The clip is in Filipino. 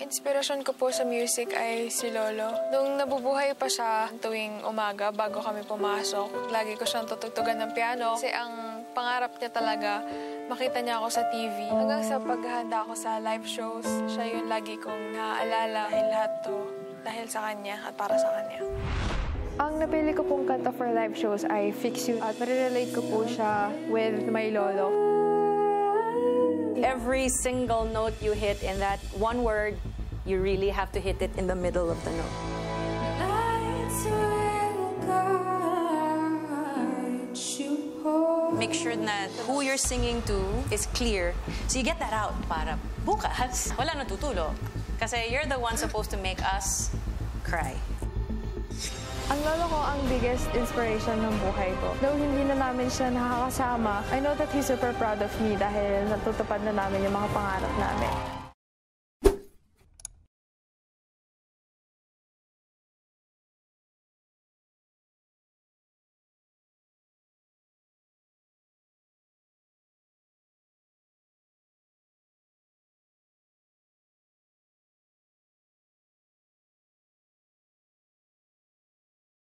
Inspirasyon ko po sa music ay si Lolo. Nung nabubuhay pa siya tuwing umaga bago kami pumasok, lagi ko siyang tutugtugan ng piano kasi ang pangarap niya talaga makita niya ako sa TV. Hanggang sa paghahanda ako sa live shows, siya yung lagi kong naaalala dahil lahat to dahil sa kanya at para sa kanya. Ang napili ko pong kanta for live shows ay Fix You at marirelate ko po siya with my lolo. Every single note you hit in that one word, you really have to hit it in the middle of the note. Make sure that who you're singing to is clear. So you get that out para bukas, wala nang tutulog. Kasi you're the one supposed to make us cry. Ang lolo ko ang biggest inspiration ng buhay ko. Though hindi na namin siya nakakasama, I know that he's super proud of me dahil natutupad na namin yung mga pangarap namin.